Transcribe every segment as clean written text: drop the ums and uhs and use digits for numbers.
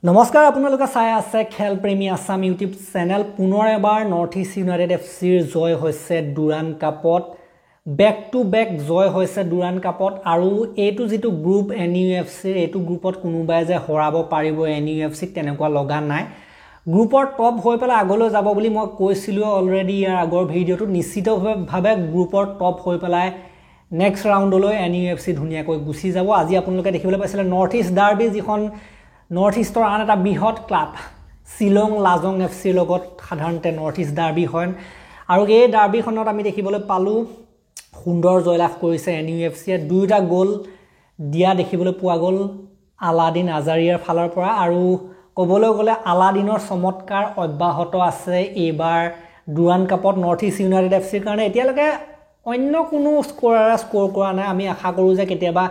নমস্কাৰ আপোনালোকে চাই আছে খেল প্ৰেমী আসাম ইউটিউব চেনেল পুনৰ এবাৰ নৰ্থ ইষ্ট ইউনাইটেড এফচিৰ জয় হৈছে ডুৰান্ড কাপত বেক টু বেক জয় হৈছে ডুৰান্ড কাপত আৰু এইটো যেটো গ্ৰুপ এনইউএফসি এইটো গ্ৰুপত কোনোবাই যে হৰাব পাৰিব এনইউএফসি তেনেকুৱা লগা নাই গ্ৰুপৰ টপ হৈ পেলা আগলৈ যাব বুলি মই কৈছিলো অলৰেডি ইয়াৰ আগৰ ভিডিওটো নিশ্চিতভাৱে গ্ৰুপৰ টপ হৈ পেলাই নেক্সট ৰাউণ্ডলৈ এনইউএফসি ধুনিয়াকৈ গুছি যাব আজি আপোনালোকে দেখিবলৈ পাইছিল নৰ্থ ইষ্ট ডাৰ্বি যিখন নৰ্থ ইষ্টৰ আন এটা বৃহৎ ক্লাব শিলং লাজং এফচিৰ লগত সাধাৰণতে নৰ্থ ইষ্ট ডাৰ্বি হয় আৰু এই ডাৰ্বিখনত আমি দেখিবলৈ পালো সুন্দৰ জয়লাভ কৰিছে এনইউএফসিয়ে দুটা গোল দিয়া দেখিবলৈ পোৱা গ'ল আলাদিন আজাৰিয়াৰ ফালৰ পৰা আৰু কবলৈ গলে আলাদিনৰ চমৎকাৰ অব্যাহত আছে এইবাৰ ডুৰান্ড কাপত নৰ্থ ইষ্ট ইউনাইটেড এফচিৰ কাৰণে এতিয়ালৈকে অন্য কোনো স্কোৰাৰে স্কোৰ কৰা নাই আমি আশা কৰো যে কেতিয়াবা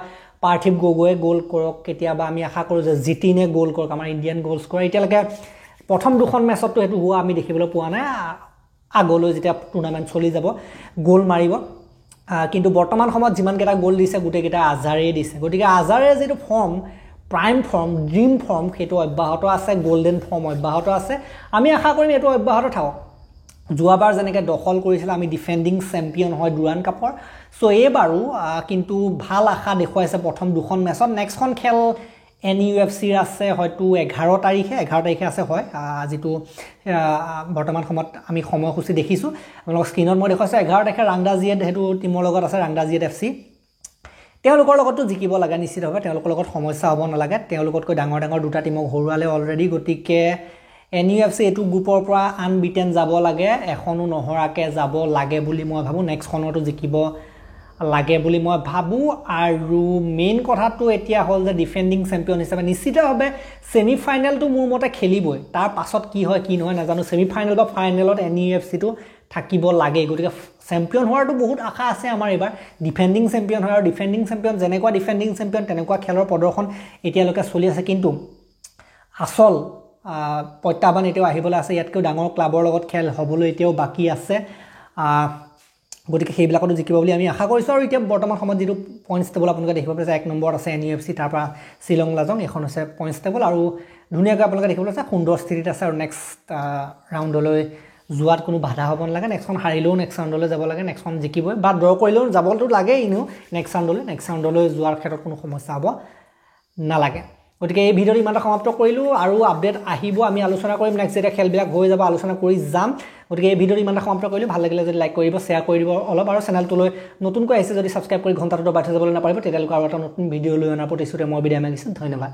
পাৰ্থিব গগৈয়ে গোল কৰক কেতিয়াবা আমি আশা কৰো যে জিতিনে গোল কৰক আমাৰ ইণ্ডিয়ান গোল স্কোৰাৰ এতিয়ালৈকে প্ৰথম দুখন মেচতো হেতু হোৱা আমি দেখিবলৈ পোৱা নাই আগলৈ যেতিয়া টুৰ্নামেন্ট চলি যাব গোল মাৰিব কিন্তু বৰ্তমান সময়ত যিমান কেটা গোল দিছে গুটে কেটা আজাৰে দিছে গতিকে আজাৰে যেটো form prime form dream form হেতু অব্যাহত আছে গোল্ডেন ফৰ্ম অব্যাহত আছে আমি আশা কৰিম এটো অব্যাহত থাকক যোৱাবাৰ যেনেকৈ দখল কৰিছিল আমি ডিফেন্ডিং চ্যাম্পিয়ন হয় ডুৰান্ড কাপৰ সো এইবাৰো কিন্তু ভাল আশা দেখুৱাইছে প্ৰথম দুখন মেচত নেক্সটখন খেল এনইউএফসিৰ আছে হয়তো 11 তাৰিখে আছে হয় আজিটো বৰ্তমান সময়ত আমি সময়সূচী দেখিছো আপোনালোক স্ক্ৰিনত মই দেখুৱাইছো 11 তাৰিখে ৰাংদাজিয়েট হেতু টিমৰ লগত আছে ৰাংদাজিয়েট এফসি তেওঁলোকৰ লগতো জিকিব লাগে নিশ্চিতভাৱে তেওঁলোকৰ লগত সমস্যা হ'ব নালাগে তেওঁলোকতকৈ ডাঙৰ দুটা টিমক হৰুৱালে অলৰেডি গতিকে এনইউএফসি এটো গ্ৰুপৰ পৰা আনবিটেন যাব লাগে এখনো নহৰাকে যাব লাগে বুলি মই ভাবো নেক্সট খনটো জিকিব লাগে বুলি মই ভাবো আৰু মেইন কথাটো এতিয়া হল যে ডিফেন্ডিং চ্যাম্পিয়ন হিচাপে নিশ্চিতভাৱে সেমি ফাইনেলটো মোৰ মতে খেলিবই তাৰ পাছত কি হয় কি নহয় নাজানো সেমি ফাইনেল বা ফাইনেলত এনইউএফসি টো থাকিব লাগে গতিকে চ্যাম্পিয়ন হোৱাৰটো বহুত আশা আছে আমাৰ এবাৰ ডিফেন্ডিং চ্যাম্পিয়ন হয় আৰু ডিফেন্ডিং চ্যাম্পিয়ন যেনেকুৱা ডিফেন্ডিং চ্যাম্পিয়ন তেনেকুৱা খেলৰ প্ৰদৰ্শন এতিয়ালৈকে চলি আছে কিন্তু আসল প্ৰত্যাহ্বান এতিয়াও আহিবলৈ আছে ইয়াতকৈ ডাঙৰ ক্লাবৰ লগত খেল হ'বলৈ এতিয়াও বাকি আছে গতিকে সেইবিলাকতো জিকিব বুলি আমি আশা কৰিছো আৰু এতিয়া বৰ্তমান সময়ত যেটো পইণ্টছ টেবল আপোনালোকে দেখিব পাইছে 1 নম্বৰত আছে এনইউএফসি তাৰ পৰা শিলং লাজং এখন আছে পইণ্টছ টেবল আৰু ধুনিয়াকৈ আপোনালোকে দেখিব পাইছে সুন্দৰ স্থিতিত আছে আৰু নেক্সট ৰাউণ্ডলৈ যোৱাত কোনো বাধা হ'ব নালাগে নেক্সটখন হাৰিলেও নেক্সট ৰাউণ্ডলৈ যাব লাগে নেক্সটখন জিকিবই বা ড্ৰ কৰিলেও যাবলটো লাগে ইনো নেক্সট ৰাউণ্ডলৈ যোৱাৰ ক্ষেত্ৰত কোনো সমস্যা হ'ব নালাগে গতিকে এই ভিডিওটো ইমানটা সমাপ্ত কৰিলো আৰু আপডেট আহিব আমি আলোচনা কৰিম নেক্সট যেতিয়া খেলবিলাক হৈ যাব আলোচনা কৰি যাম গতিকে এই ভিডিওটো ইমানটা সমাপ্ত কৰিলো ভাল লাগিলে যদি লাইক কৰিব শেয়াৰ কৰি দিব অলপ আৰু চেনেলটোলৈ নতুনকৈ আহিছে যদি সাবস্ক্ৰাইব কৰি ঘণ্টাটো বাজি যাবলৈ নাপাৰিব তেতিয়ালৈকে আৰু এটা নতুন ভিডিও লৈ অনাৰ প্ৰতিশ্ৰুতি মই বিদায় মাগিছো ধন্যবাদ